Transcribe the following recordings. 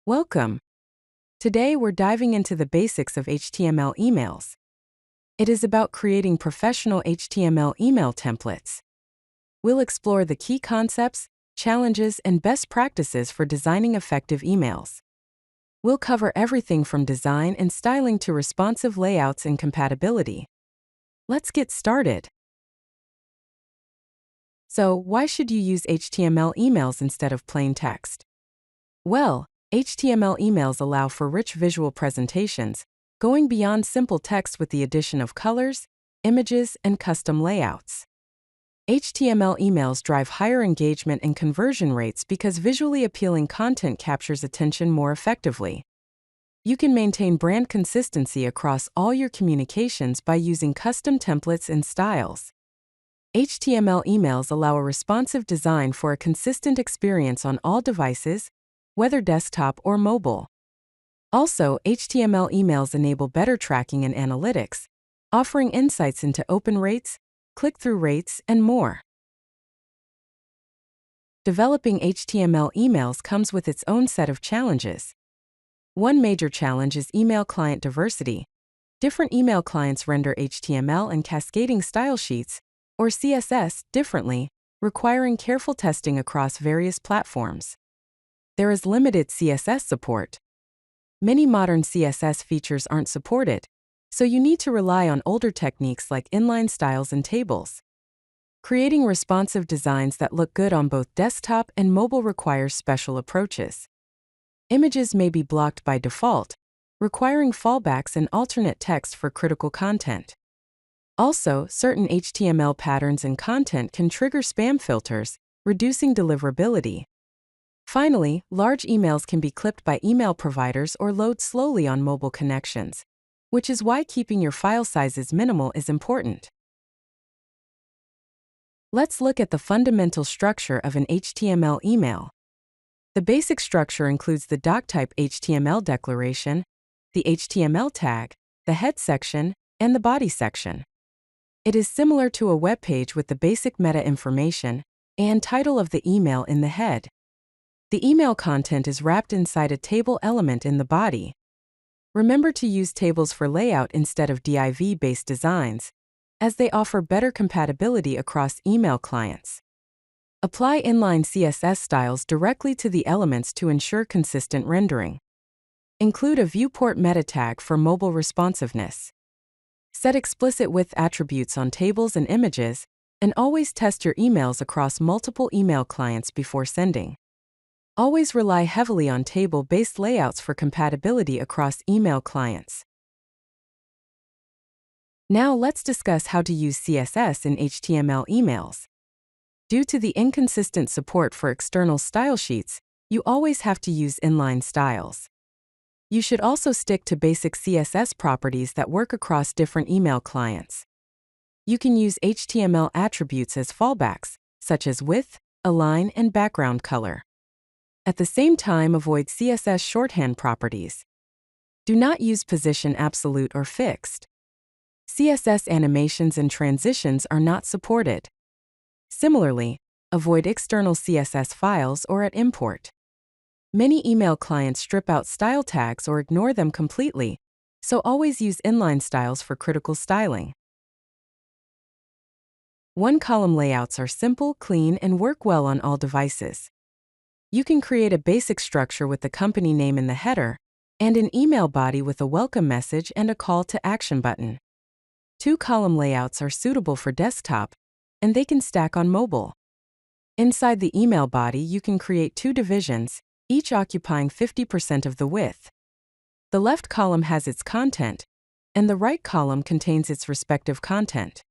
Welcome. Today we're diving into the basics of HTML emails. It is about creating professional HTML email templates. We'll explore the key concepts, challenges, and best practices for designing effective emails. We'll cover everything from design and styling to responsive layouts and compatibility. Let's get started. So, why should you use HTML emails instead of plain text? Well, HTML emails allow for rich visual presentations, going beyond simple text with the addition of colors, images, and custom layouts. HTML emails drive higher engagement and conversion rates because visually appealing content captures attention more effectively. You can maintain brand consistency across all your communications by using custom templates and styles. HTML emails allow a responsive design for a consistent experience on all devices, whether desktop or mobile. Also, HTML emails enable better tracking and analytics, offering insights into open rates, click-through rates, and more. Developing HTML emails comes with its own set of challenges. One major challenge is email client diversity. Different email clients render HTML and cascading style sheets, or CSS, differently, requiring careful testing across various platforms. There is limited CSS support. Many modern CSS features aren't supported, so you need to rely on older techniques like inline styles and tables. Creating responsive designs that look good on both desktop and mobile requires special approaches. Images may be blocked by default, requiring fallbacks and alternate text for critical content. Also, certain HTML patterns and content can trigger spam filters, reducing deliverability. Finally, large emails can be clipped by email providers or load slowly on mobile connections, which is why keeping your file sizes minimal is important. Let's look at the fundamental structure of an HTML email. The basic structure includes the doctype HTML declaration, the HTML tag, the head section, and the body section. It is similar to a web page with the basic meta information and title of the email in the head. The email content is wrapped inside a table element in the body. Remember to use tables for layout instead of div-based designs, as they offer better compatibility across email clients. Apply inline CSS styles directly to the elements to ensure consistent rendering. Include a viewport meta tag for mobile responsiveness. Set explicit width attributes on tables and images, and always test your emails across multiple email clients before sending. Always rely heavily on table-based layouts for compatibility across email clients. Now let's discuss how to use CSS in HTML emails. Due to the inconsistent support for external style sheets, you always have to use inline styles. You should also stick to basic CSS properties that work across different email clients. You can use HTML attributes as fallbacks, such as width, align, and background color. At the same time, avoid CSS shorthand properties. Do not use position absolute or fixed. CSS animations and transitions are not supported. Similarly, avoid external CSS files or at import. Many email clients strip out style tags or ignore them completely, so always use inline styles for critical styling. One-column layouts are simple, clean, and work well on all devices. You can create a basic structure with the company name in the header, and an email body with a welcome message and a call to action button. Two-column layouts are suitable for desktop, and they can stack on mobile. Inside the email body, you can create two divisions, each occupying 50% of the width. The left column has its content, and the right column contains its respective content.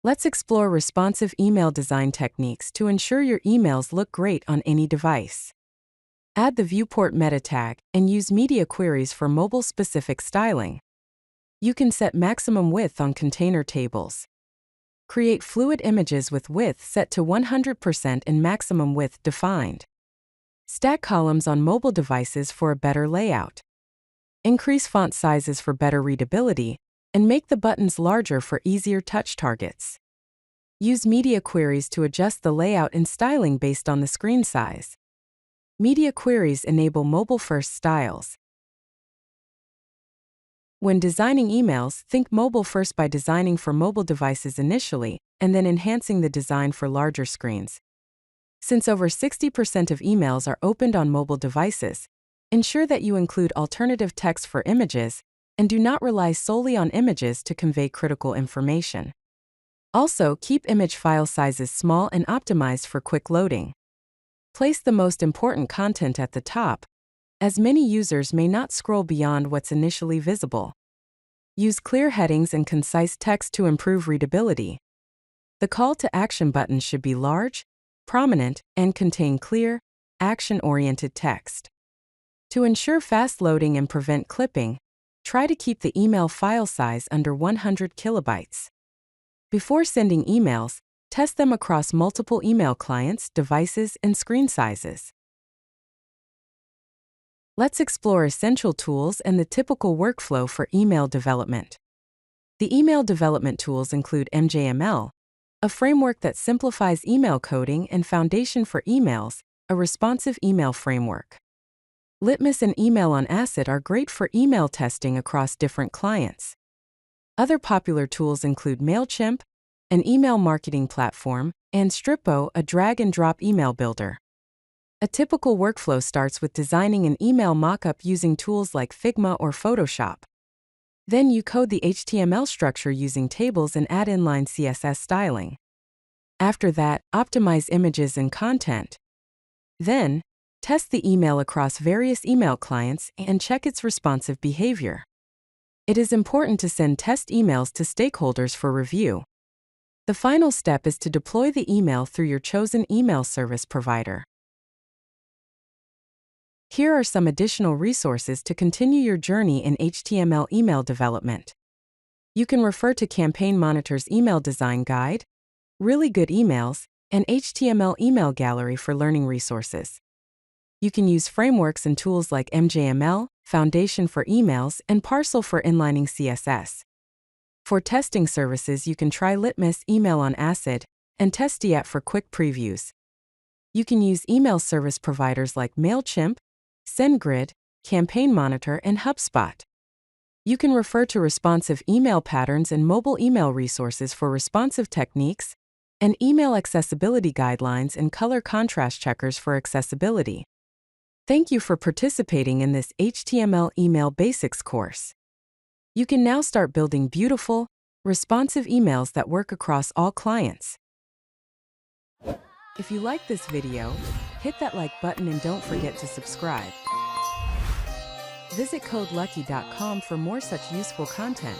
Let's explore responsive email design techniques to ensure your emails look great on any device. Add the viewport meta tag and use media queries for mobile-specific styling. You can set maximum width on container tables. Create fluid images with width set to 100% and maximum width defined. Stack columns on mobile devices for a better layout. Increase font sizes for better readability, and make the buttons larger for easier touch targets. Use media queries to adjust the layout and styling based on the screen size. Media queries enable mobile-first styles. When designing emails, think mobile first by designing for mobile devices initially, and then enhancing the design for larger screens. Since over 60% of emails are opened on mobile devices, ensure that you include alternative text for images, and do not rely solely on images to convey critical information. Also, keep image file sizes small and optimized for quick loading. Place the most important content at the top, as many users may not scroll beyond what's initially visible. Use clear headings and concise text to improve readability. The call to action button should be large, prominent, and contain clear, action-oriented text. To ensure fast loading and prevent clipping, try to keep the email file size under 100 kilobytes. Before sending emails, test them across multiple email clients, devices, and screen sizes. Let's explore essential tools and the typical workflow for email development. The email development tools include MJML, a framework that simplifies email coding, and Foundation for Emails, a responsive email framework. Litmus and Email on Acid are great for email testing across different clients. Other popular tools include MailChimp, an email marketing platform, and Strippo, a drag-and-drop email builder. A typical workflow starts with designing an email mockup using tools like Figma or Photoshop. Then you code the HTML structure using tables and add inline CSS styling. After that, optimize images and content. Then, test the email across various email clients and check its responsive behavior. It is important to send test emails to stakeholders for review. The final step is to deploy the email through your chosen email service provider. Here are some additional resources to continue your journey in HTML email development. You can refer to Campaign Monitor's Email Design Guide, Really Good Emails, and HTML Email Gallery for learning resources. You can use frameworks and tools like MJML, Foundation for Emails, and Parcel for inlining CSS. For testing services, you can try Litmus, Email on Acid, and Testiat for quick previews. You can use email service providers like MailChimp, SendGrid, Campaign Monitor, and HubSpot. You can refer to responsive email patterns and mobile email resources for responsive techniques, and email accessibility guidelines and color contrast checkers for accessibility. Thank you for participating in this HTML Email Basics course. You can now start building beautiful, responsive emails that work across all clients. If you like this video, hit that like button and don't forget to subscribe. Visit codelucky.com for more such useful content.